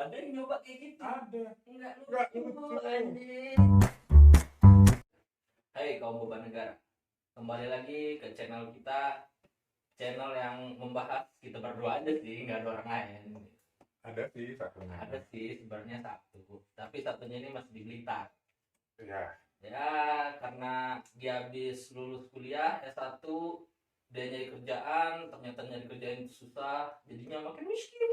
Ada yang nyoba kayak gitu? Ada. Enggak Nggak lucu, lucu. anjing. Hai kaum beban negara, kembali lagi ke channel kita, channel yang membahas kita berdua aja sih, nggak ada orang lain. Ada sih satunya. Ada sih sebenarnya satu, tapi satunya ini masih di Blitar. Ya. Ya karena dia habis lulus kuliah S1, dia nyari kerjaan, ternyata nyari kerjaan itu susah, jadinya makin miskin.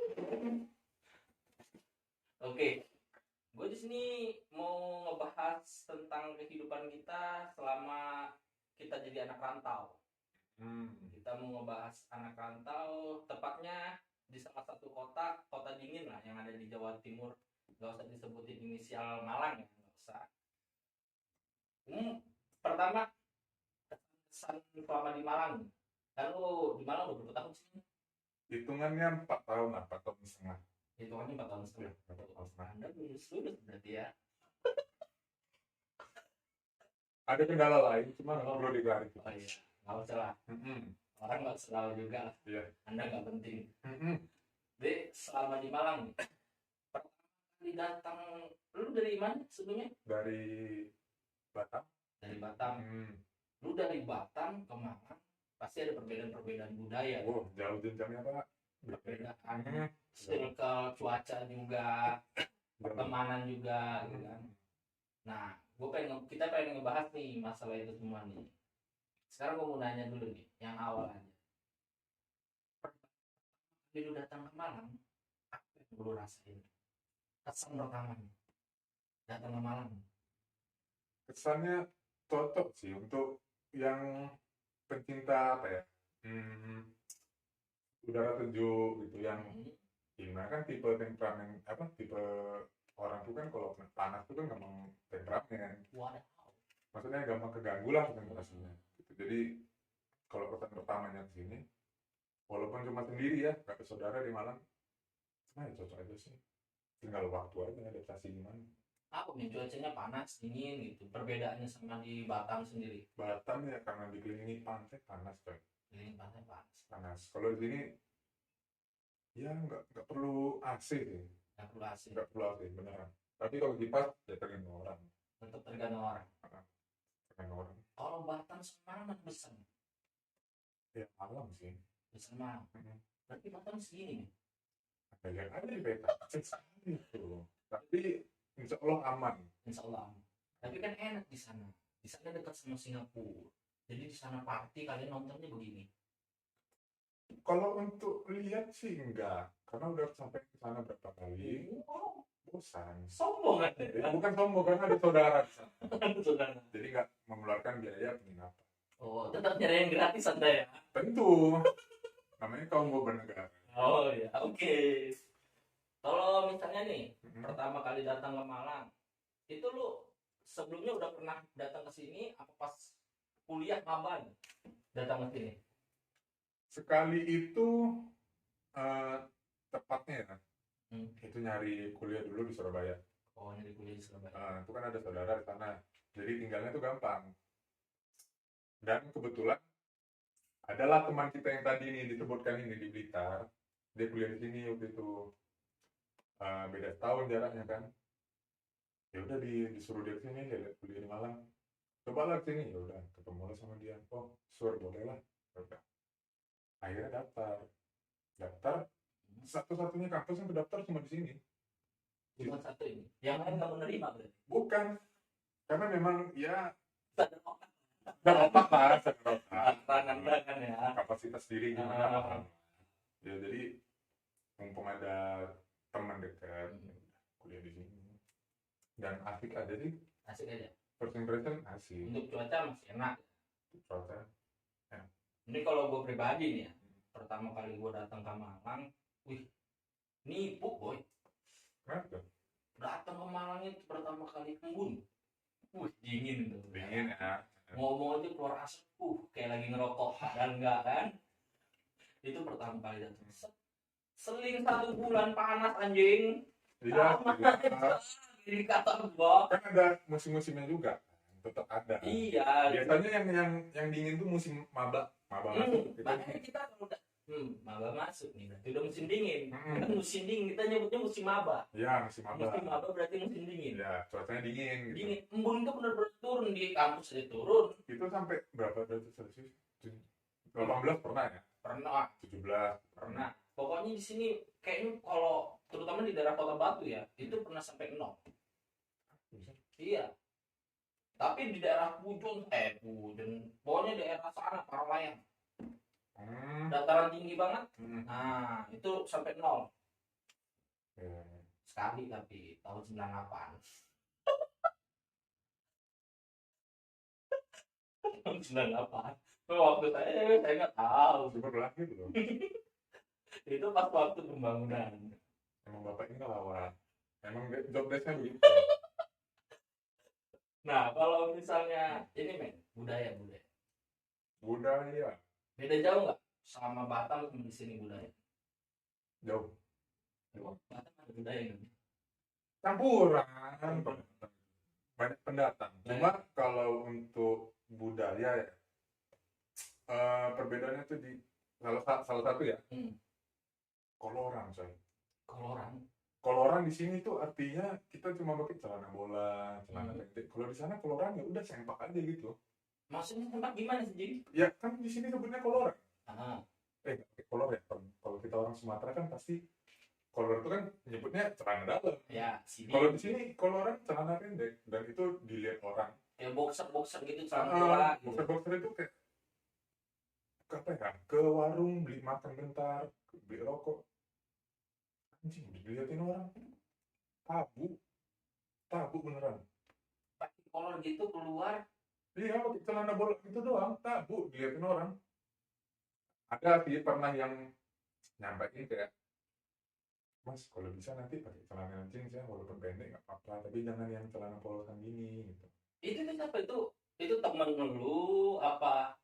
Oke, gue di sini mau ngebahas tentang kehidupan kita selama kita jadi anak rantau. Kita mau ngebahas anak rantau, tepatnya di salah satu kota dingin lah yang ada di Jawa Timur. Gak usah disebutin inisial Malang ya, gak usah. Pertama, kesan selama di Malang. Kan lu di Malang udah berapa tahun sih? Hitungannya 4 tahun lah, 4 tahun setengah. Hitungannya 4 tahun setengah. Ya, 4 tahun setengah. Anda lulus berarti ya. Ada kendala lain, cuma nggak perlu diklarifikasi. Oh iya, nggak usah lah. Orang nggak selalu juga lah. Iya. Anda nggak penting. Jadi selama di Malang nih, pertama kali datang, lu dari mana sebelumnya? Dari Batam. Dari Batam. Lu dari Batam ke Malang, pasti ada perbedaan-perbedaan budaya. Oh, jauh jenjangnya Pak. Perbedaan circle, cuaca juga, pertemanan juga, gitu kan. Nah, kita pengen ngebahas nih masalah itu semua nih. Sekarang gue mau nanya dulu nih, yang awal aja. Ketika lu datang ke Malang, apa yang lu rasain? Kesan pertama nih, datang ke Malang. Kesannya cocok sih untuk yang pencinta apa ya? Udara sejuk gitu, yang gimana kan tipe temperamen apa, tipe orang tuh kan kalau panas tuh kan gampang temperamen. Wadah. Maksudnya gampang keganggu lah konsentrasinya gitu. Jadi kalau kesan pertamanya ke sini, walaupun cuma sendiri ya, gak ada saudara di Malang, nah ya cocok aja sih, tinggal waktu aja adaptasi gimana. Apa nih, cuacanya panas, dingin gitu, perbedaannya sama di Batam sendiri? Batam ya karena dikelilingi pantai panas coy. Keliling pantai Panas. Kalau di sini ya nggak perlu AC sih. Nggak perlu AC beneran. Tapi kalau kipas ya tergantung orang. Tetap tergantung orang. Tergantung orang. Kalau Batam Semarang besar. Ya malam sih. Besar Malang. Berarti Batam segini nih. Lihat aja di peta. Itu. Tapi insya Allah aman. Insya Allah aman. Tapi kan enak di sana. Di sana dekat sama Singapura. Jadi di sana party kalian nontonnya begini. Kalau untuk lihat sih enggak, karena udah sampai ke sana berapa kali. Bosan. Sombong kan? Ya, bukan sombong karena ada saudara di sana. Saudara. Jadi nggak mengeluarkan biaya penginapan. Oh, tetap nyari yang gratis Anda ya? Tentu. Namanya kaum beban negara. Oh ya, oke. Kalau misalnya nih, pertama kali datang ke Malang, itu lu sebelumnya udah pernah datang ke sini apa pas kuliah ngaban datang ke sini? Sekali itu tepatnya ya, itu nyari kuliah dulu di Surabaya. Oh, nyari kuliah di Surabaya. Itu kan ada saudara di sana, jadi tinggalnya tuh gampang. Dan kebetulan adalah teman kita yang tadi ini disebutkan ini di Blitar, dia kuliah di sini waktu itu. Beda tahun jaraknya kan. Ya udah disuruh dia sini, dia kuliah di Malang. Coba lah sini, ya udah ketemu lah sama dia. Oh, sure boleh lah. Udah. Akhirnya daftar satu-satunya kampus yang terdaftar cuma di sini. Cuma satu ini, yang lain nggak menerima berarti? Bukan, karena memang ya Sadar otak lah, tangan ya. kapasitas diri gimana. Ya jadi mumpung ada teman dekat, kuliah di sini dan asik aja sih. Asik aja. First impression asik. Untuk cuaca masih enak. Cuaca. Ini kalau gue pribadi nih ya, pertama kali gue datang ke Malang, wih, nipu boy. Kenapa? Datang ke Malang itu pertama kali embun, wih dingin tuh. Dingin ya. Ngomong aja keluar asap, kayak lagi ngerokok, dan enggak kan? Itu pertama kali datang. Seling 1 bulan panas anjing. Iya. Di kata gua. Kan ada musim-musimnya juga, tetap ada. Iya. Biasanya yang dingin tuh musim maba. Makanya kita kalau Maba masuk nih, berarti udah musim dingin. Kan musim dingin, kita nyebutnya musim maba. Iya, musim maba. Musim maba berarti musim dingin. Ya, cuacanya dingin gitu. Dingin, embun itu benar-benar turun di kampus aja turun. Itu sampai berapa derajat Celcius? 18 pernah ya? Pernah. 17 Pernah. Pokoknya di sini kayaknya kalau terutama di daerah Kota Batu ya, itu pernah sampai 0. Iya. Tapi di daerah Pujon, pokoknya daerah sana Paralayang. Dataran tinggi banget. Nah, itu sampai 0. Sekali tapi tahun 98. Tahun 98. Waktu saya nggak tahu. Super lagi loh. Itu pas waktu pembangunan. Emang bapak ini lawan. Emang job desk-nya begitu. Nah, kalau misalnya ini budaya. Beda jauh nggak sama Batam sama di sini budaya? Jauh. Batam ada budaya nggak? Campuran. Banyak pendatang. Cuma kalau untuk budaya ya, perbedaannya tuh di salah satu ya. Koloran, coy. Koloran di sini tuh artinya kita cuma pakai celana bola, celana pendek. Kalau di sana koloran ya udah sempak aja gitu. Maksudnya sempak gimana sih jadi? Ya kan di sini sebutnya koloran. Nggak pakai kolor ya. Kalau kita orang Sumatera kan pasti kolor itu kan nyebutnya celana dalam. Ya, kalau di sini koloran celana pendek dan itu dilihat orang. Ya boxer gitu celana bola. Boxer itu kayak apa ya? Ke warung beli makan bentar, beli rokok. Anjing, dilihatin orang. Tabu beneran. Pakai kolor gitu keluar. Iya, pakai celana bola gitu doang, tabu dilihatin orang. Ada sih pernah yang nyampein kayak, Mas kalau bisa nanti pakai celana jeans ya, walaupun pendek nggak apa-apa, tapi jangan yang celana polosan gini gitu. Itu siapa itu? Itu temen lu apa?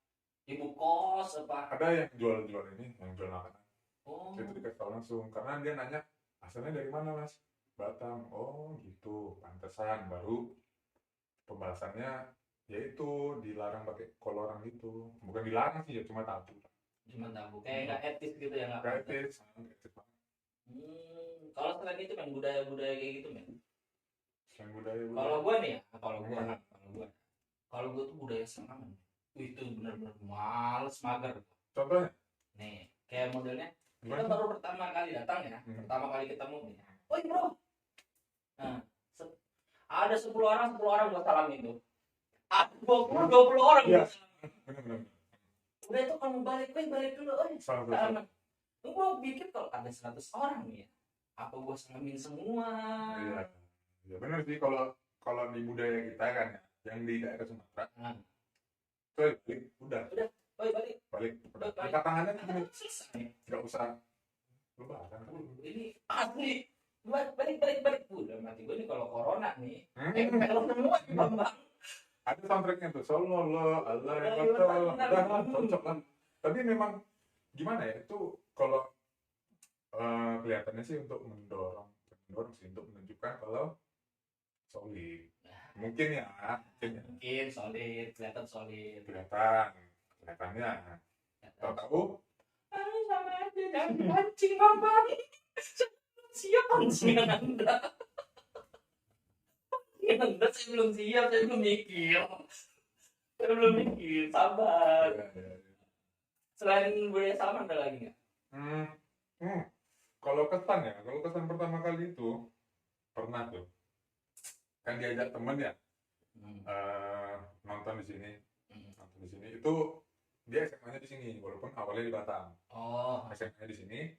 Ibu kos apa? Ada yang jual ini, yang jual makanan. Itu dikasih tahu langsung karena dia nanya asalnya dari mana Mas? Batam. Oh gitu, pantesan. Baru pembahasannya yaitu dilarang pakai koloran gitu. Bukan dilarang sih ya, cuma tabu. Kayak nggak etis gitu ya, nggak etis banget. Kalau selain itu kan budaya kayak gitu Selain budaya. Kalau gue nih ya, kalau gue tuh budaya serangan. Itu benar-benar males mager. Contohnya? Nih, kayak modelnya kita baru pertama kali datang ya, pertama kali ketemu nih. Oi bro. Nah, ada 10 orang gue salam itu. Ada 20 orang gue salam. Benar. Udah itu kamu balik dulu, salaman. Gue pikir kalau ada 100 orang nih ya, apa gue salamin semua? Iya benar sih kalau di budaya kita kan ya, yang di daerah Sumatera. Coy, udah. Balik. Angkat tangannya gini. Nggak usah lebaran kan. Ini asli. Balik. Udah mati gue nih kalau corona nih. Film semua Bambang. Ada soundtracknya tuh, Sallallahu Alaihi Wasallam. Udah cocok kan. Tapi memang gimana ya, itu kalau kelihatannya sih untuk mendorong sih, untuk menunjukkan kalau solid. Mungkin solid, kelihatan solid. Kelihatannya. Tahu? Sama aja, jangan pancing Bambang. Siap pancingan Anda. Anda saya belum siap, saya belum mikir. Sabar. Selain budaya sama ada lagi nggak? Kalau kesan pertama kali itu pernah tuh kan diajak temen ya nonton di sini itu dia SMA-nya di sini walaupun awalnya di Batam. SMA-nya di sini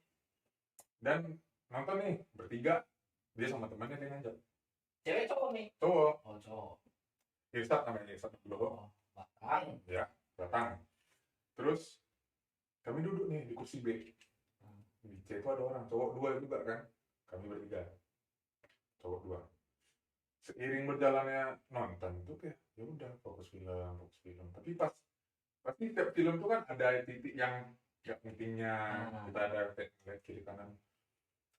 dan nonton nih bertiga, dia sama temannya dia ngajak. Cewek cowok nih? Cowok. Cowok. Irsat namanya, Irsat dulu. Batang. Ya, Batang. Terus kami duduk nih di kursi B. Di C itu ada orang, cowok 2 juga kan. Kami bertiga. Cowok 2. Seiring berjalannya nonton tuh kayak ya udah fokus film. Tapi pasti setiap film tuh kan ada titik yang pentingnya, kita ada lihat kiri kanan.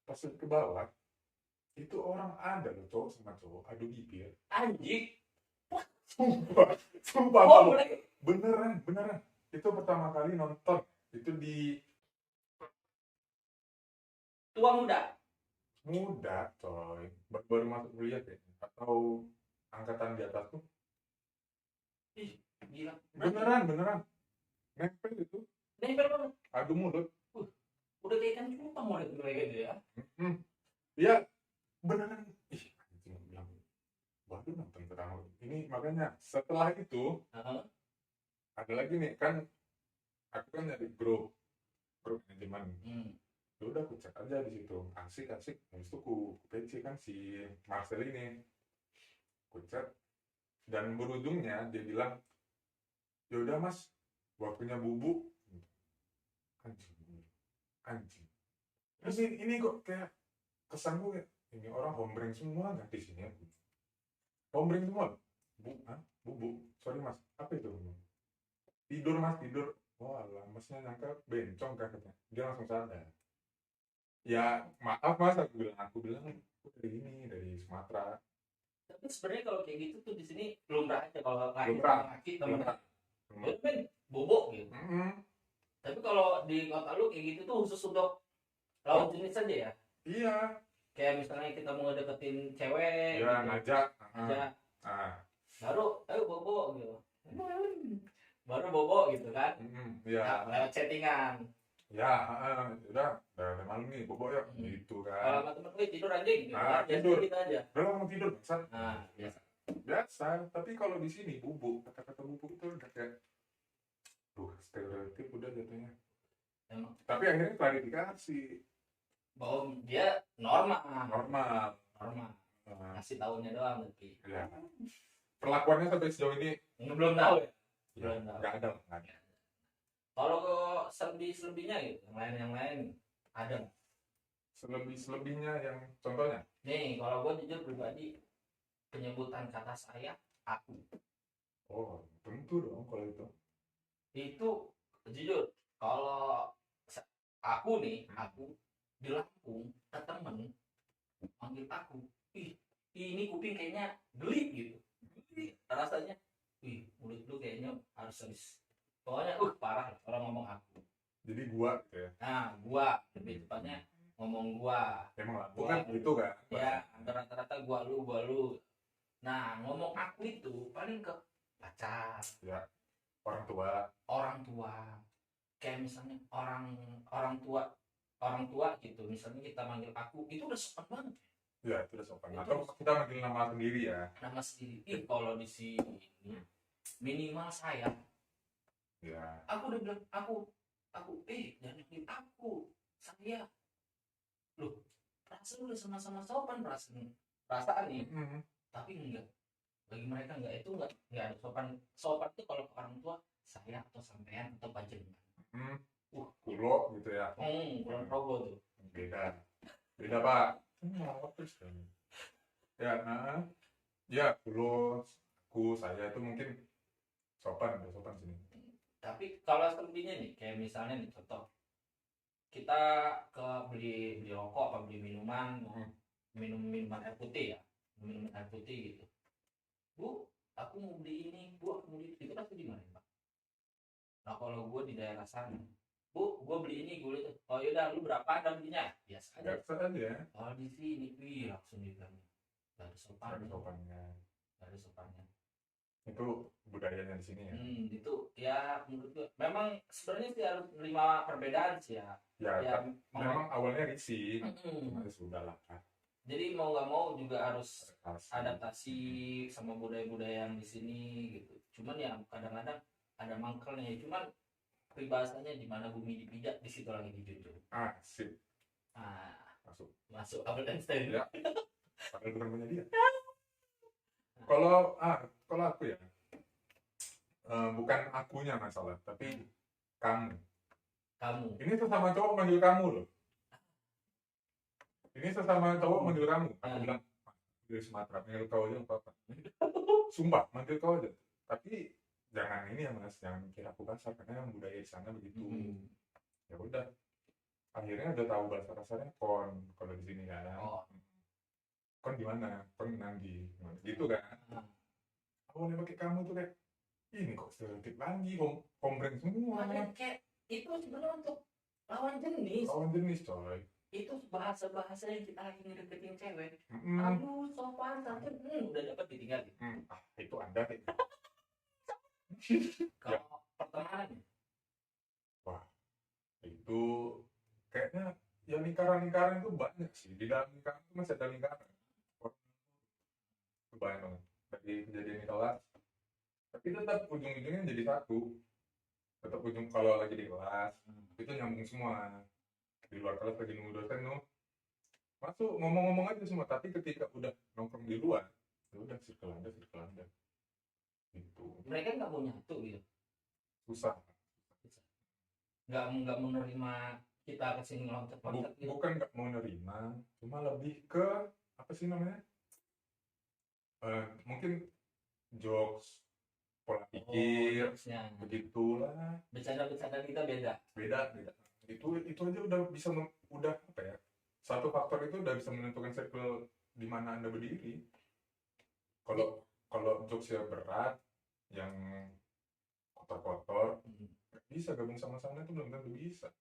Pas ke bawah itu orang ada loh, cowok sama cowok adu bibir. Anjing. Sumpah. Beneran. Itu pertama kali nonton. Itu di tua muda. Muda coy, baru masuk kuliah deh, atau angkatan di atas tuh. Ih, gila. Beneran nempel itu, Nempel banget. adu mulut. Udah kayak ikan cupang mulai mereka itu ya. Iya, beneran. Ih, anjing bilang, waduh nonton terang. Ini makanya setelah itu ada lagi nih kan, aku kan nyari grup manajemen. Ya udah aku cek aja di situ, asik habis itu ku PC kan si Marcel ini, ku cek dan berujungnya dia bilang, ya udah mas, waktunya bubuk. Anjing terus ini kok kayak kesan gue, ini orang hombreng semua nggak di sini ya, hombreng semua. Bubuk, sorry mas, apa itu? Tidur mas, tidur. Oh alah, masnya nyangka bencong kan, katanya. Dia langsung sadar. Ya maaf mas, aku bilang aku dari Sumatera. Tapi sebenarnya kalau kayak gitu tuh di sini lumrah aja kalau laki temen ya kan bobok gitu. Tapi kalau di kota lu kayak gitu tuh khusus untuk lawan jenis aja ya? Iya. Kayak misalnya kita mau deketin cewek ya, gitu. ngajak. Baru ayo bobo gitu. Baru bobo gitu kan. Ya. Lewat chattingan. Ya, udah malam nih bobo ya gitu kan. Kalau sama temen gue tidur anjing gitu. Tidur gitu aja. udah mau tidur bangsat. Biasa. Tapi kalau di sini bubuk, kata-kata bubuk itu udah kayak stereotip udah jatuhnya. Emang. Tapi akhirnya klarifikasi bahwa dia normal. Ngasih taunya doang tapi. Ya. Perlakuannya sampai sejauh ini belum tahu ya. Nggak ada. Kalau selebihnya gitu, yang lain ada. Selebihnya yang contohnya? Nih, kalau gue jujur pribadi, penyebutan kata saya aku. Oh, tentu dong kalau itu. Itu jujur, kalau aku nih, aku di Lampung ke temen manggil aku, ini kuping kayaknya geli gitu, rasanya, mulut lu kayaknya harus pokoknya parah lah kalau ngomong aku. Jadi gua gitu ya? Nah, gua lebih tepatnya ngomong gua. Emang Lampung kan gitu kan? Ya, rata-rata gua lu. Nah, ngomong aku itu paling ke pacar. Ya, orang tua. Kayak misalnya orang tua gitu. Misalnya kita manggil aku, itu udah sopan banget. Ya, itu udah sopan. Atau kita manggil nama sendiri ya? Nama sendiri. Kalau di sini minimal saya. Ya. Aku udah bilang aku jangan manggil aku, saya. Loh, perasaan udah sama-sama sopan perasaan nih. Tapi enggak. Bagi mereka enggak, itu enggak ada sopan itu kalau ke orang tua saya atau sampean atau panjenengan. Kulo gitu ya. Kurang rogo tuh. Beda Pak. Ya, kulo, saya itu mungkin sopan sini. Tapi kalau selebihnya nih, kayak misalnya nih contoh, kita ke beli rokok apa beli minuman, minuman air putih ya, minum air putih gitu. Bu, aku mau beli ini, Bu, aku mau beli itu pasti di mana Pak? Nah kalau gue di daerah sana, Bu, gue beli ini, gue itu. Oh yaudah, lu berapa Anda belinya? Biasa aja. Oh di sini, langsung dibilang. Gak ada sopannya. Itu budayanya di sini ya. Itu ya menurut gue memang sebenarnya sih harus menerima perbedaan sih ya. Ya memang awalnya risih, cuma sudah lah kan. Jadi mau nggak mau juga harus adaptasi sama budaya-budaya yang di sini gitu. Cuman ya kadang-kadang ada mangkelnya. Cuman peribahasanya di mana bumi dipijak di situ lagi dijunjung. Sip. Masuk Albert Einstein. Ya. Padahal bukan punya dia. Kalau aku ya, bukan akunya masalah, tapi kamu. Ini sesama cowok manggil kamu loh. Aku bilang dari Sumatera, manggil kau aja apa-apa. Sumpah, manggil kau aja. Tapi jangan ini ya mas, jangan mikir aku kasar karena yang budaya di sana begitu. Ya udah. Akhirnya udah tahu bahasa kasarnya kon kalau di sini kan. Kon di mana? Kon Nanggi. Gitu kan. Awalnya pakai kamu tuh kayak ini kok stereotip lagi, hombreng semua. Kayak itu sebenarnya untuk lawan jenis. Coy. itu bahasa yang kita lagi ngedeketin cewek. Mm-mm. Aduh, sopan santun, udah dapat ditinggalin. Itu Anda nih. Kalau pertemanan, Wah, itu kayaknya ya lingkaran-lingkaran itu banyak sih. Di dalam lingkaran itu masih ada lingkaran. Itu banyak banget. Dari kejadian di kelas, tapi tetap ujung-ujungnya jadi satu. Tetap ujung kalau lagi di kelas, itu nyambung semua. Di luar kelas lagi nunggu dosen tuh, masuk ngomong-ngomong aja semua. Tapi ketika udah nongkrong di luar, ya udah circle anda gitu. mereka nggak mau nyatu gitu, Susah. nggak menerima kita kesini loncat-loncat gitu. Bukan nggak mau nerima, cuma lebih ke apa sih namanya, mungkin jokes, pola pikir, Jokesnya. begitulah. Bercanda kita beda. Beda. Itu aja udah bisa udah apa ya, satu faktor itu udah bisa menentukan circle di mana anda berdiri. Kalau jokesnya berat, yang kotor-kotor, nggak bisa gabung sama sana, itu belum tentu bisa.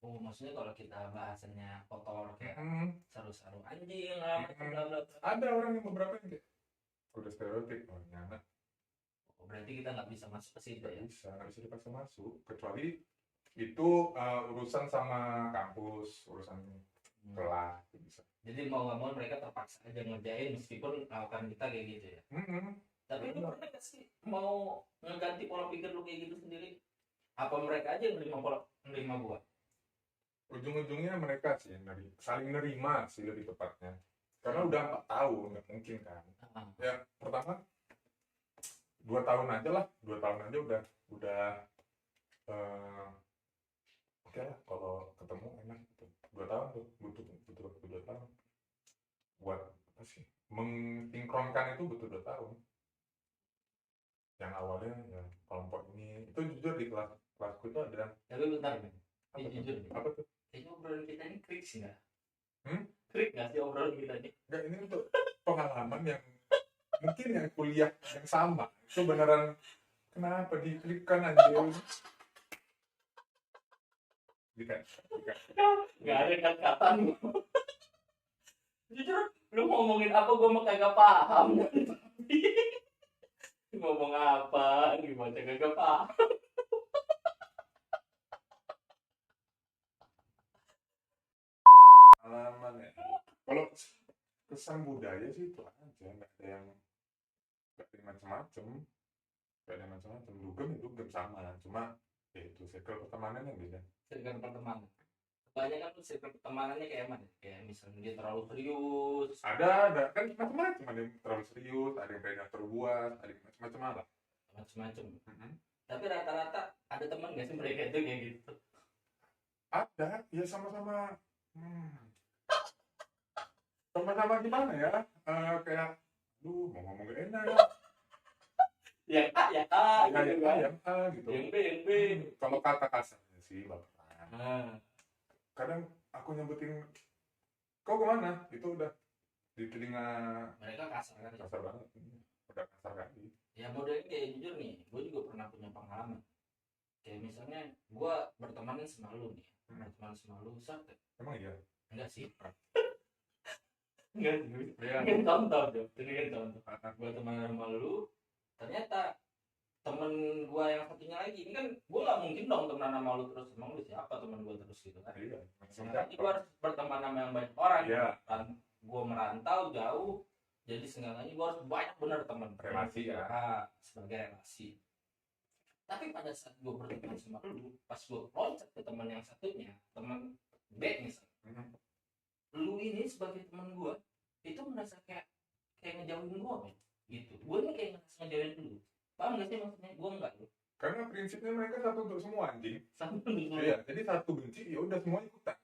Oh, maksudnya kalau kita bahasannya kotor kayak saru-saru anjing lah, bla bla. Ada orang yang beberapa yang kayak udah stereotip, oh ini anak. Oh, berarti kita nggak bisa masuk ke situ ya? Nggak bisa dipaksa masuk, kecuali itu urusan sama kampus, urusan kelas, bisa. Jadi mau nggak mau mereka terpaksa aja ngerjain meskipun melakukan kita kayak gitu ya. Tapi lu pernah nggak sih mau ngeganti pola pikir lu kayak gitu sendiri? Apa mereka aja yang nerima gua? Ujung-ujungnya mereka sih saling nerima sih lebih tepatnya, karena udah 4 tahun nggak mungkin kan. Ya pertama 2 tahun aja udah oke lah, kalau ketemu enak gitu. 2 tahun tuh butuh 2 tahun buat apa sih, mensinkronkan itu butuh 2 tahun. Yang awalnya ya kelompok ini itu jujur di kelasku itu ada. Tapi bentar nih, jujur nih. Apa tuh? Kayaknya obrolan kita ini krik sih nggak? Krik nggak sih obrolan kita ini? Nggak, ini untuk pengalaman yang mungkin yang kuliah yang sama itu beneran kenapa diklikkan aja nggak ada kata-kata. Jujur lu ngomongin apa gue mah kagak paham. Ngomong apa gimana kagak paham. pengalaman ya. Kalau kesan budaya sih itu aja, nggak ada yang macam-macam. Dugem sama, cuma ya itu circle pertemanan yang beda. Circle pertemanan. Kebanyakan tuh circle pertemanannya kayak mana? Kayak misalnya dia terlalu serius. Ada kan macam-macam, ada yang terlalu serius, ada yang predator buat, ada yang macam-macam lah. Macam-macam. Tapi rata-rata ada teman nggak sih mereka itu kayak gitu? Ada, ya sama-sama. Sama-sama gimana ya? Kayak, mau ngomong gak enak. Yang A yang A gitu. Yang B. Kalau kata kasarnya sih baperan. Kadang aku nyebutin kau kemana, itu udah di telinga mereka kasar kan? Kasar banget, udah kasar kali. Ya modelnya kayak jujur nih, gue juga pernah punya pengalaman. Kayak misalnya gue berteman sama lu nih, berteman sama lu, emang iya? Enggak sih. Enggak sih. Ini contoh. Gue teman sama lu, ternyata temen gue yang satunya lagi ini kan gue nggak mungkin dong teman sama lu terus, emang lu siapa teman gue terus gitu kan? Iya. Jadi gue harus berteman sama yang banyak orang. Iya. Kan gue merantau jauh, jadi seenggaknya gue harus banyak bener teman. Relasi ya. Sebagai relasi. Tapi pada saat gue berteman sama lu, pas gue loncat ke teman yang satunya, teman B misalnya, lu ini sebagai teman gue itu merasa kayak ngejauhin gue men. Gitu. Gue ini kayak ngerasa ngejauhin lu. Paham gak sih maksudnya? Gue enggak lu. Karena prinsipnya mereka satu untuk semua anjing. Satu untuk semua. Iya, jadi satu benci ya udah semua ikutan.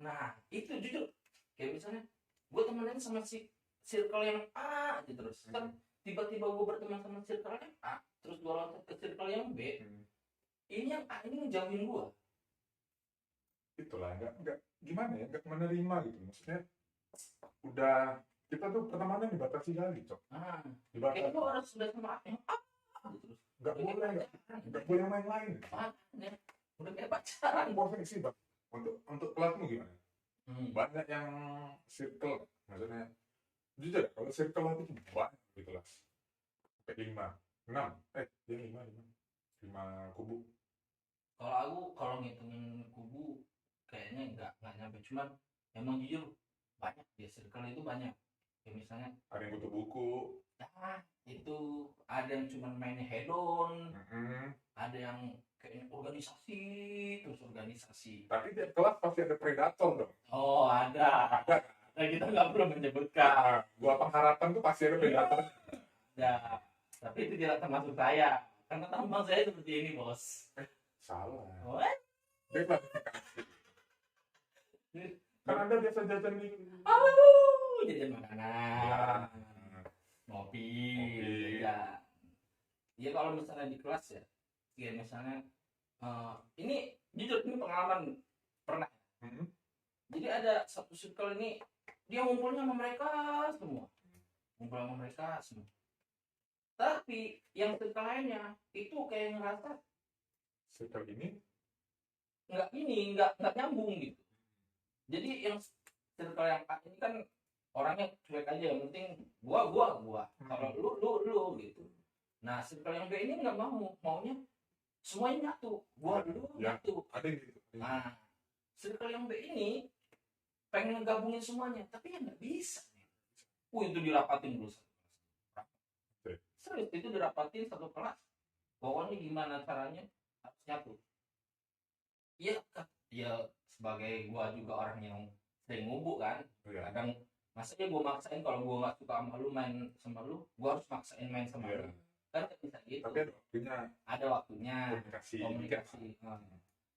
Nah, itu jujur. Kayak misalnya gue temenan sama si circle yang A aja terus. Kan tiba-tiba gue berteman sama circle yang A, terus gue loncat ke circle yang B. Ini yang A ini ngejauhin gue. Itulah enggak gimana ya, enggak menerima gitu. Maksudnya udah kita tuh pertemanan dibatasi kali, Cok. Kayak lu harus sudah sama yang A terus. Enggak boleh main-main. Udah kayak pacaran. Posisi, Bang. Untuk kelasmu gimana? Banyak yang circle, maksudnya jujur kalau circle itu banyak gitu lah, sampai 5, 6, dia 5 kubu. Kalau aku kalau ngitungin kubu kayaknya nggak nyampe, cuman emang jujur banyak di circle itu banyak. Kayak misalnya Ada yang butuh buku, itu ada yang cuman main hedon, mm-hmm. ada yang kayaknya organisasi terus organisasi. Tapi tiap kelas pasti ada predator dong. Oh ada. Nah, kita nggak perlu menyebutkan. Gua pengharapan tuh pasti ada predator. Ada, tapi itu tidak termasuk saya karena tampang saya seperti ini bos. Salah. What? Dia klasifikasi. Kan Anda biasa jajan di Jajan makanan, ngopi. Ya. Ya kalau misalnya di kelas ya, misalnya ini jujur ini pengalaman pernah. Jadi ada satu circle ini dia ngumpulnya sama mereka semua, Tapi yang circle lainnya itu kayak ngerasa circle ini nggak nyambung gitu. Jadi yang circle yang A ini kan orangnya cuek aja, yang penting gua kalau lu gitu. Nah circle yang B ini nggak maunya semuanya nyatu, gua lu nyatu. Ada gitu. Nah circle yang B ini pengen gabungin semuanya tapi ya nggak bisa nih. Itu dirapatin dulu serius, itu dirapatin satu kelas, pokoknya gimana caranya harus nyatu. Ya sebagai gua juga orang yang sering ngubuk kan, kadang masanya gua maksain kalau gua nggak suka sama lu main sama lu, gua harus maksain main sama lu kan bisa gitu. Tapi ada waktunya komunikasi.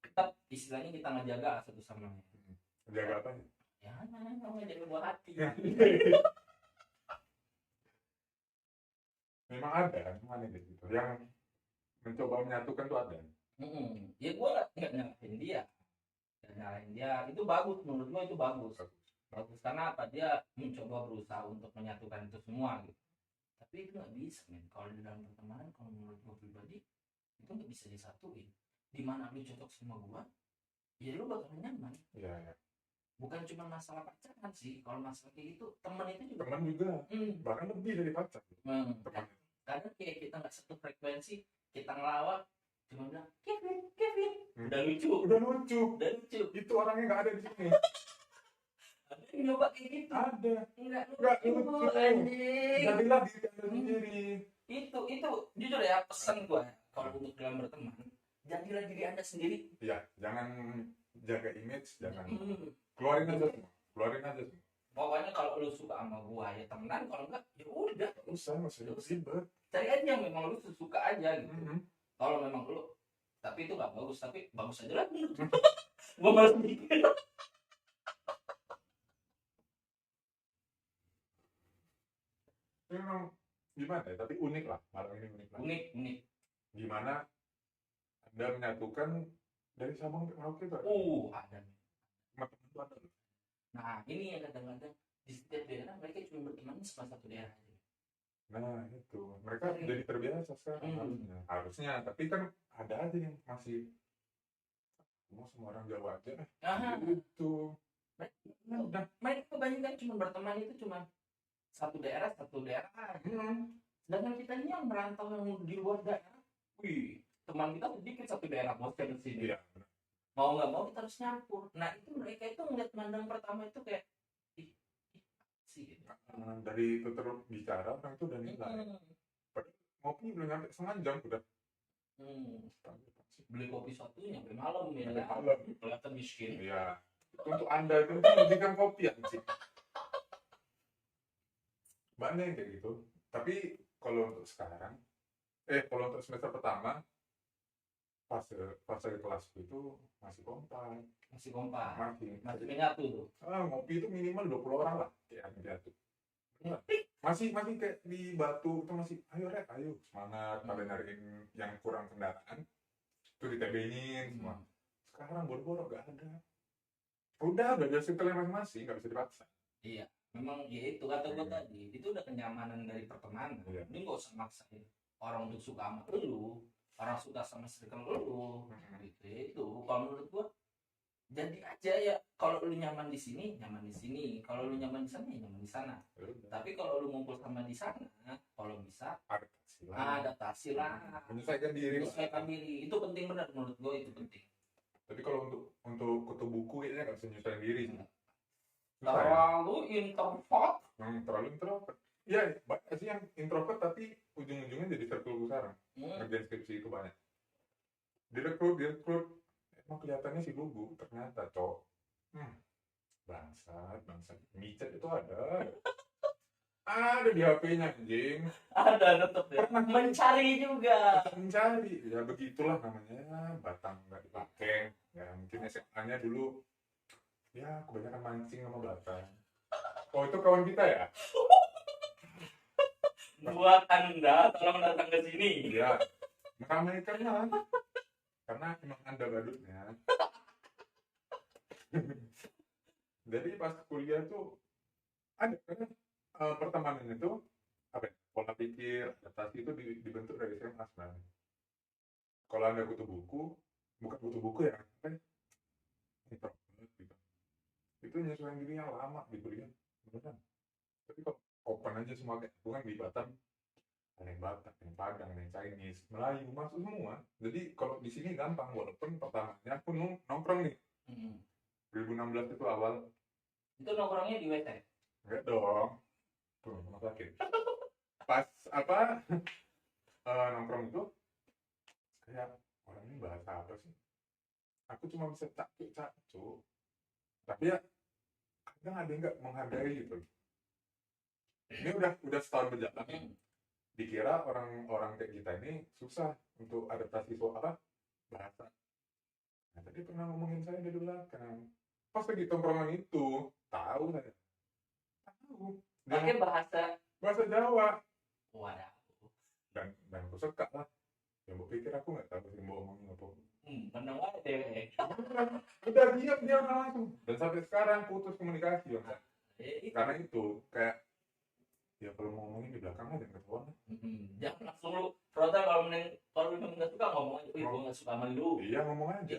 Tetap istilahnya kita ngejaga satu sama lain. Jaga apa? Ya ngejaga buah hati. Memang ada gitu yang mencoba menyatukan tuh ada. Ya gue nggak nyalahin dia, itu bagus, menurut gue itu bagus karena apa, dia mencoba berusaha untuk menyatukan itu semua gitu. Tapi itu nggak bisa men, kalau di dalam pertemanan, kalau menurut gue pribadi itu nggak bisa disatuin. Dimana lu cocok sama gue, ya lu bakal nyaman. Bukan cuma masalah pacaran sih, kalau masalah kayak gitu teman itu juga bahkan lebih dari pacar. Kadang kayak kita nggak satu frekuensi, kita ngelawak cuma bilang Kevin udah lucu Itu orangnya nggak ada di sini. ada yang nyoba kayak gitu, ada nggak lucu anjing, jadilah diri Anda sendiri. Itu jujur ya pesan gue kalau untuk dalam berteman, jadilah diri Anda sendiri. Ya jangan jaga image, jangan keluarin aja semua. Pokoknya kalau lu suka sama gua ya temenan, kalau enggak ya udah, usah ribet, cari aja yang memang lu suka aja gitu. Kalau memang lu, tapi itu nggak bagus, tapi bagus aja lah menurut gua malas mikir. Memang gimana ya, tapi unik lah, malam ini unik. Gimana Anda menyatukan dari Sabang sampai Merauke itu ada teman-teman itu ada. Nah ini yang kadang-kadang di setiap daerah mereka cuma berteman sama satu daerah aja. Nah itu mereka jadi terbiasa sekarang. Harusnya tapi kan ada aja yang masih mau sama orang Jawa aja gitu. Mereka kebanyakan cuma berteman itu cuma satu daerah. Sedangkan kita ini yang merantau yang di luar daerah, teman kita sedikit satu daerah, bos kan di sini. Mau nggak mau kita harus nyampur. Nah itu mereka itu ngeliat mandang pertama itu kayak sih gitu. Dari tutur bicara orang itu udah nilai. Ngopi belum nyampe setengah jam udah. Beli kopi satu nyampe malam ya. Kelihatan miskin. Iya. Untuk Anda itu memberikan kopi sih. Banyak kayak gitu. Tapi kalau untuk sekarang, kalau untuk semester pertama fase kelas itu masih kompak, masih menyatu tuh. Ngopi itu minimal 20 orang lah kayak menyatu. Masih kayak di Batu itu masih ayo semangat pada nyariin yang kurang kendaraan itu ditebengin semua. Sekarang boro-boro gak ada. Udah ada circle masing-masing, nggak bisa dipaksa. Iya, memang ya itu kata gue tadi, itu udah kenyamanan dari pertemanan. Ini nggak usah maksain orang untuk suka sama lu, orang suka sama circle lu, gitu. Itu kalau menurut gua jadi aja ya, kalau lu nyaman di sini, nyaman di sini. Kalau lu nyaman di sana, ya nyaman di sana. Tapi kalau lu ngumpul sama di sana, kalau bisa adaptasi lah. Menyesuaikan diri. Itu penting, benar menurut gue itu penting. Tapi kalau untuk kutu buku kayaknya nggak bisa menyesuaikan diri. Terlalu introvert. Terlalu introvert. Iya, banyak sih yang introvert tapi ujung-ujungnya jadi circle besar. Ngerjain skripsi itu banyak. Direkrut, emang kelihatannya sih lugu, ternyata cok. Bangsat. Micet itu ada di HP-nya anjing. Ada tetap ya. Pernah mencari juga. Mencari, ya begitulah namanya. Batang nggak dipakai. Ya mungkin SMA-nya dulu, ya kebanyakan mancing sama batang. Oh itu kawan kita ya? Buat Anda, tolong datang ke sini. Iya, meramaikan lah. Karena emang Anda badutnya. Jadi pas kuliah tuh ada kan pertemanan itu apa ya, pola pikir adaptasi itu dibentuk dari SMA sebenarnya. Kalau Anda butuh buku, bukan butuh buku ya, apa ya? Gitu. Itu nyesuaiin dirinya lama di kuliah, beneran. Tapi kalau open aja semua kayak bukan di Batam, ada yang Batak, ada yang Padang, ada yang Chinese, Melayu, masuk semua. Jadi kalau di sini gampang, walaupun pertamanya aku nongkrong nih. 2016 itu awal. Itu nongkrongnya di WC? Enggak dong. Tuh, rumah sakit. Pas apa nongkrong itu kayak orang ini bahasa apa sih? Aku cuma bisa cak-cuk. Tapi ya kadang ada yang nggak menghargai gitu. Ini udah setahun berjalan. Dikira orang kayak kita ini susah untuk adaptasi soal apa bahasa. Nah, tadi pernah ngomongin saya dari belakang. Pas lagi tongkrongan itu, tahu saya. Tahu. Pakai bahasa Jawa. Waduh. Dan aku suka lah. Yang mau pikir aku nggak tahu sih mau ngomongin apa. Menang aja deh. Udah dia langsung. Dan sampai sekarang putus komunikasi bang. Karena itu kayak ya kalau mau ngomongin di belakang aja jangan ketahuan. Jangan langsung lu frontal kalau lu nggak suka ngomong aja. Gue nggak suka sama lu. Iya ngomong aja.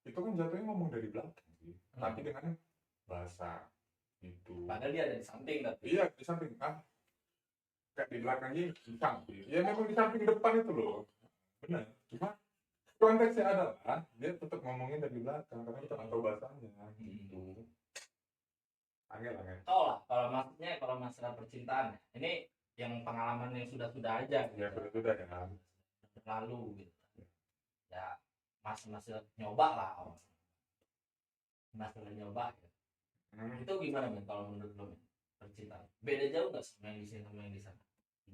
Itu kan jatuhnya ngomong dari belakang sih. Tapi dengan bahasa itu. Padahal dia ada di samping tapi. Iya di samping kayak di belakangnya di samping. Ya memang di samping depan itu loh. Benar. Cuma konteksnya adalah dia tetap ngomongin dari belakang karena kita nggak tahu bahasanya. Gitu. Angel. Tahu lah kalau masalah percintaan ini yang pengalaman yang sudah aja. Ya sudah ya. Lalu gitu. Ya masih nyoba lah orang. Masalah nyoba ya. Itu gimana men kalau menurut lo men? Percintaan beda jauh nggak sama yang di sini sama yang di sana?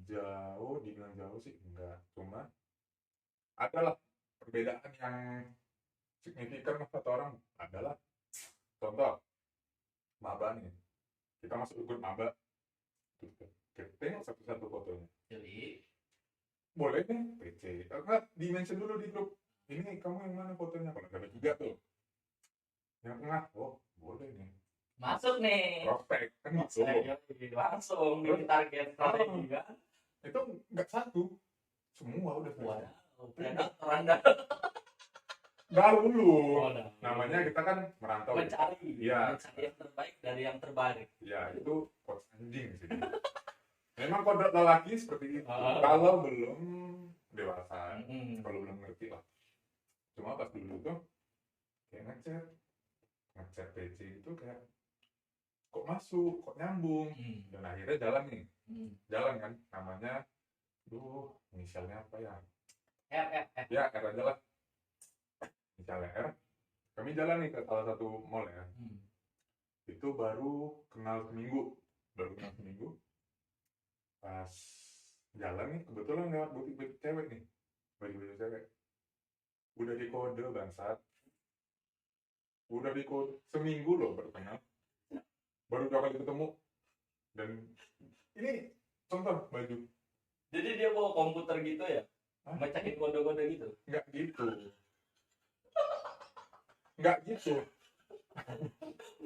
Jauh, dibilang jauh sih enggak, cuma adalah perbedaan yang signifikan kata orang adalah contoh maba nih, kita masuk grup maba, tengok satu-satu fotonya. Jadi boleh nih PC, enggak di-mention dulu di grup. Ini kamu yang mana fotonya? Kalau ada tiga tuh, yang tengah, oh boleh nih. Masuk nih. Prospek kan gitu. Langsung di target strategi kan. Itu enggak satu, semua udah selesai. Rendah. Dahulu. Namanya kita kan merantau. Mencari ya. Mencari yang terbaik dari yang terbaik. Ya itu kode anjing sih. Memang kode lelaki seperti itu. Kalau belum dewasa, kalau belum ngerti lah. Cuma pas dulu tuh kayak ngechat PC itu kayak kok masuk, kok nyambung, dan akhirnya jalan nih. Jalan kan, namanya inisialnya apa ya? R. Ya R aja lah. Inisialnya R. Kami jalan nih ke salah satu mall ya. Itu baru kenal seminggu. Pas jalan nih, kebetulan lewat butik cewek nih, baju cewek. Udah di kode bangsat. Udah di kode seminggu loh baru kenal. Baru 2 kali ketemu. Dan ini contoh baju. Jadi dia bawa komputer gitu ya? Bacain kode-kode gitu? Enggak gitu.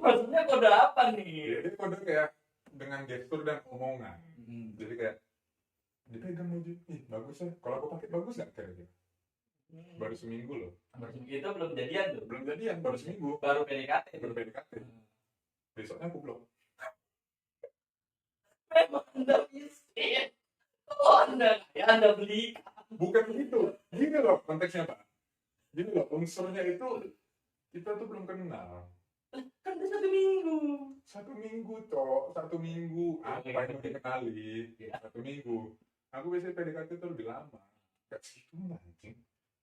Maksudnya kode apa nih? Jadi kode kayak dengan gestur dan omongan. Jadi kayak dipegang baju, ih bagus ya. Kalau aku pakai bagus nggak kira-kira? Baru seminggu loh. Itu belum jadian tuh. Belum jadian, baru seminggu. Baru PDKT. Baru PDKT. Besoknya aku blok. Memang Anda miskin. Oh, Anda beli. Bukan begitu. Gini loh konteksnya Pak. Gini loh, unsurnya itu kita tuh belum kenal. Kan udah 1 minggu. 1 minggu toh, 1 minggu. Apa yang mau dikenali? 1 minggu. Aku biasanya PDKT tuh lebih lama. Gak segitu anjing.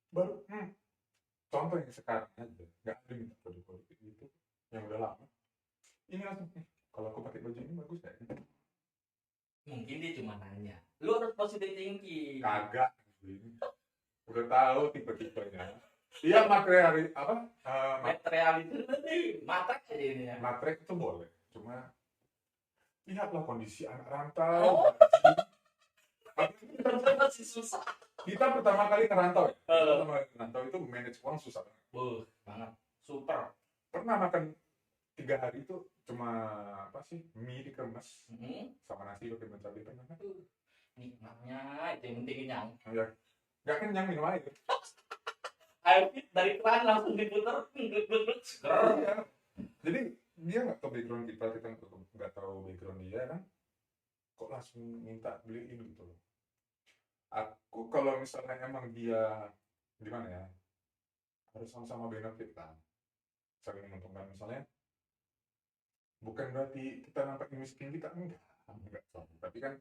Baru, contoh yang sekarang aja. Gak ada minta kode-kode gitu. Yang udah lama. Ini langsung, kalau aku pakai baju ini bagus gak? Mungkin dia cuma nanya. Lu harus positive thinking. Kagak. Udah tahu tipe-tipenya. Iya material apa? Material itu nanti matrek aja ini ya. Matrek itu boleh. Cuma lihatlah kondisi anak rantau. Masih susah. Kita pertama kali ngerantau ya. Pertama kali ngerantau itu manage uang susah banget. Banget. Super. Pernah makan 3 hari itu cuma apa sih? Mie dikemas sama nasi pakai cabai pernah kan? Nikmatnya itu yang penting kenyang. Ya. Gak kenyang minum air. Air dari keran langsung diputer. Iya. Jadi dia nggak tahu background kita nggak tahu background dia kan? Kok langsung minta beliin gitu loh. Aku kalau misalnya emang dia gimana ya, harus sama-sama benefit kan, saling menguntungkan. Misalnya bukan berarti kita nampak miskin, kita enggak, tapi kan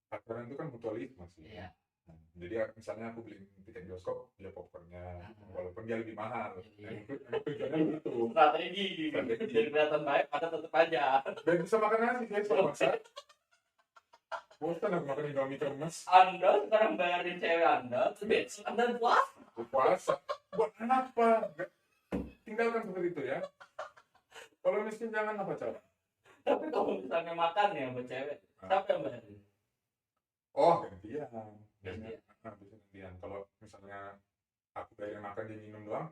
pacaran itu kan mutualisme sih. Iya. Jadi misalnya aku beli tiket bioskop, dia popcornnya, walaupun dia lebih mahal. Iya. Tujuannya begitu. Strategi. Jadi kelihatan baik, ada tetap aja. Dan bisa makan nasi, saya suka masak. Bosan aku makan Indomie kemas. Anda sekarang bayarin cewek Anda, besok Anda puasa. Buat apa? Tinggalkan seperti itu ya. Kalau miskin jangan apa cara. Tapi kalau misalnya makan ya sama cewek, siapa yang bayarin? Oh, gantian. Gantian. Kalau misalnya aku bayarin makan, dia minum doang,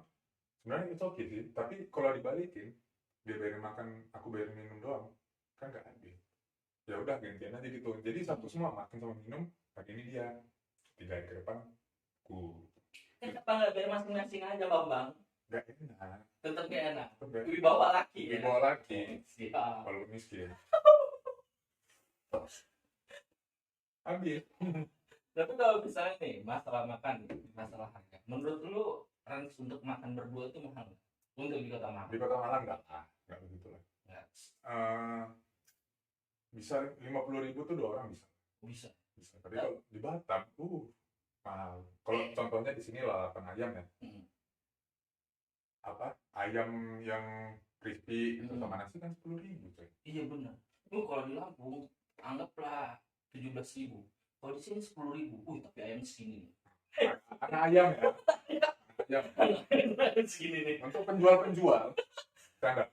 sebenarnya itu oke sih. Tapi kalau dibalikin, dia bayarin makan, aku bayarin minum doang, kan nggak adil. Ya udah gantian aja gitu. Jadi satu semua makan sama minum, pagi ini dia 3 hari ke depan aku. Kenapa nggak biar masing-masing aja Bang? Gak enak. Tetap gak enak. Tetap Wibawa laki ya. Wibawa laki. Siap. Kalau miskin. Habis. Tapi kalau misalnya nih masalah makan, masalah harga, menurut lu range untuk makan berdua itu mahal nggak? Untuk di Kota Malang? Di Kota Malang nggak begitu lah. Bisa 50.000 tuh 2 orang bisa. Tapi kalau di Batam, mahal. Kalau contohnya di sini lah ayam ya. Apa ayam yang crispy itu sama nasi kan 10.000 coy. Iya benar. Kalau di Lampung anggaplah 17.000. Kalau di sini 10.000. Tapi ayam segini. Anak ayam ya. Ayam segini nih. Untuk penjual standar.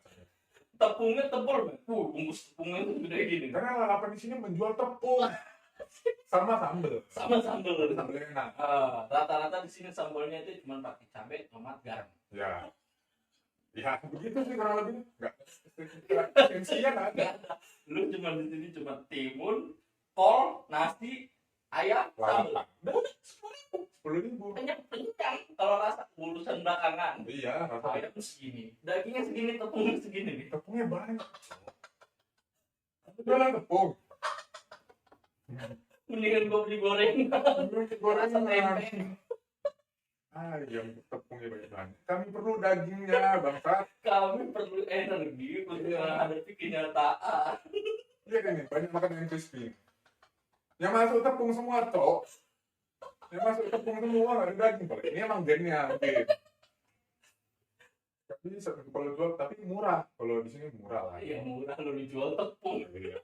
Tepungnya tebal, bungkus tepungnya itu gede gini. Karena lalapan di sini menjual tepung sama sambal. Sambal enak. Rata-rata di sini sambalnya itu cuma pakai cabai, tomat, garam. Ya begitu sih kurang lebih. Enggak. Esensinya enggak ada. Lu cuma di sini cuma timun, kol, nasi, ayam, sambal. 10.000. Kenyang. Kalau rasa urusan belakangan. Iya, rasa ayam segini, dagingnya segini, tepungnya segini nih. Tepungnya banyak. Jualan tepung. Mendingan gua beli gorengan. Ayam tepungnya banyak. Kami perlu dagingnya, bangsat. Kami perlu energi untuk menghadapi kenyataan. Iya kan nih, banyak makan yang crispy. Yang masuk tepung semua, Cok. Yang masuk tepung semua, nggak ada daging. Ini emang gennya mungkin. Tapi kalau jual, tapi murah. Kalau di sini murah lah. Iya, murah lo dijual tepung. Iya.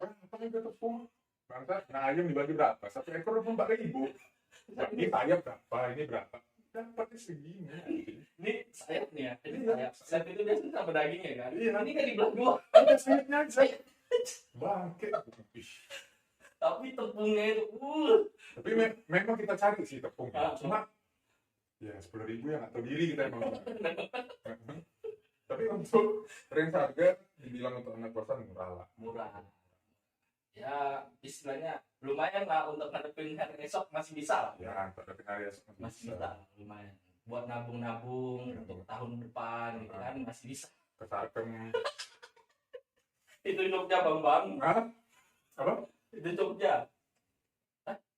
Apa juga tepung? Bangsat, nah ayam dibagi berapa? 1 ekor 4.000. Ini sayap berapa? Ini berapa? Dapatnya segini. Ini sayap nih ya. Ini Iya. sayap itu biasanya sama dagingnya kan. Iya. Ini kan dibelah 2. Ada sayapnya aja. Bangke. Tapi tepungnya itu Tapi memang kita cari sih tepungnya. Cuma ya 10.000 yang nggak tahu diri kita emang. Tapi untuk range harga dibilang untuk anak kosan murah lah. murah. Ya istilahnya lumayan lah untuk ngadepin hari esok masih bisa lah. Ya, pada hari esok Masih bisa, lumayan. Buat nabung-nabung untuk tahun depan gitu kan masih bisa. Kesarkem. Itu Jogja Bambang. Hah? Apa? Itu Jogja.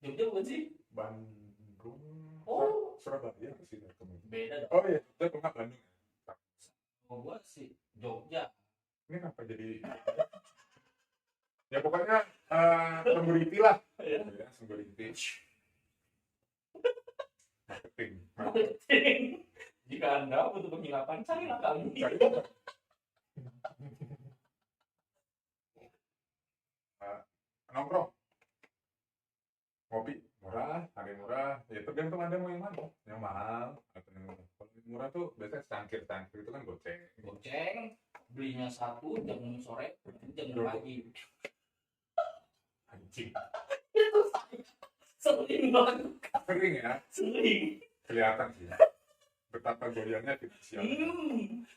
Jogja bukan sih? Bandung. Oh. Surabaya sih. Beda dong. Oh iya, Jogja bukan Bandung. Oh, gua sih Jogja. Ini kenapa jadi ya pokoknya sumber lah Ya. ya, sumber inti marketing. Jika Anda butuh penginapan, carilah kami. Cari apa? Nongkrong ngopi murah, ada yang murah ya tergantung Anda mau yang mana, yang mahal atau yang murah. Kalau yang murah tuh biasanya cangkir itu kan goceng. Belinya 1 jam 6 sore, jam 6 pagi. Anjing. Itu saya sering banget. Sering ya, Sering. kelihatan sih betapa goyangnya finansial.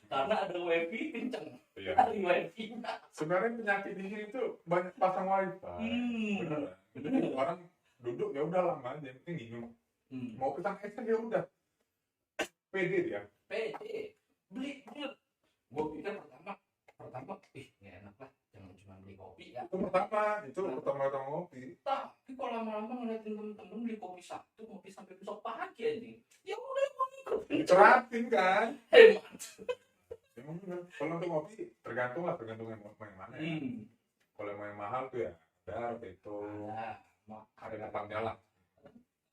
Karena ada wifi kenceng. Iya. Dari wifi. Sebenarnya penyakit di sini tuh banyak pasang wifi. Beneran. Jadi orang duduk ya udah lama aja, yang penting minum. Mau pesan es ya udah. Pede dia. Pede. Beli. Gue pikir pertama, nggak enak lah, jangan cuma beli kopi ya. Itu pertama ngopi. Tapi kalau lama-lama ngeliatin temen-temen beli kopi satu, ngopi sampai besok pagi aja. Ya udah emang ikut. Diceratin kan. Hemat. Emang bener. Kalau untuk ngopi tergantung yang mau yang mana. Ya. Kalau yang mau yang mahal tuh ya ada itu. Ada tempatnya lah.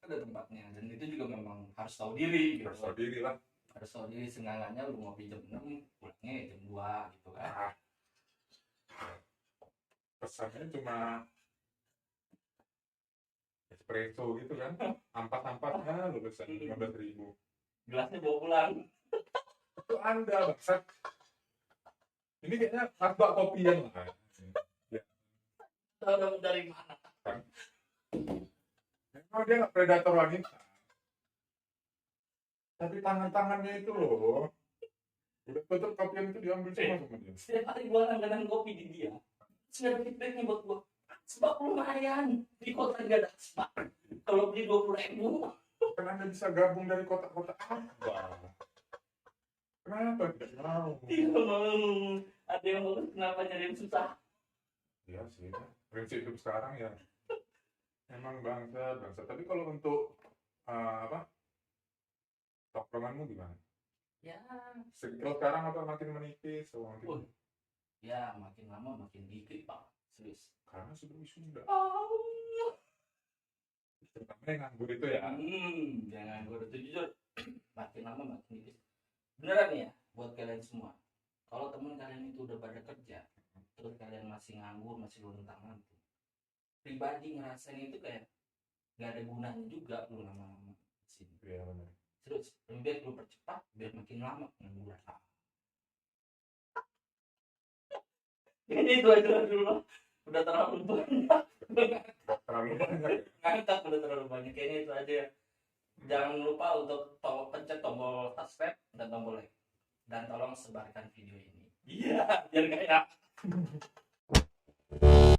Ada tempatnya, dan itu juga memang harus tahu diri. Harus tahu diri lah. Harus tahu diri, seenggaknya lu ngopi jam 6, pulangnya jam 2 gitu kan. Pesannya cuma espresso gitu kan, ampas-ampasnya lu pesan 15.000. Gelasnya bawa pulang. Itu Anda bangsat. Ini kayaknya asbak kopian lah. Ya. Tahu dari mana? Memang dia nggak predator wanita. Tapi tangan-tangannya itu loh. Udah betul kopian itu diambil semua dia. Setiap hari gua langganan kopi di dia. Sudah ada feedbacknya buat gua. Sebab lumayan. Di kota nggak ada sebab. Kalau beli 20.000. Kan Anda bisa gabung dari kota-kota apa? Kenapa tidak mau? Tidak mau. Ada yang mau, kenapa nyari yang susah? Iya sih. Prinsip hidup sekarang ya. Emang bangsa. Tapi kalau untuk tongkronganmu gimana? Ya. Kalau sekarang apa makin menipis? Ya makin lama makin dikit pak. Serius. Karena sudah wisuda. Oh. Terutama yang nganggur itu ya. Yang nganggur itu jujur. Makin lama makin dikit. Beneran nih ya, buat kalian semua. Kalau teman kalian itu udah pada kerja, terus kalian masih nganggur, masih luntang tuh. Pribadi ngerasain itu kayak nggak ada gunanya juga lu lama-lama sini. Iya benar. Terus lebih baik lu percepat biar makin lama nganggur. Ini itu aja dulu. Udah terlalu banyak. Terlalu banyak. Ngangkat udah terlalu banyak. Kayaknya itu aja ya. Jangan lupa untuk pencet tombol subscribe dan tombol like. Dan tolong sebarkan video ini. Iya, biar kayak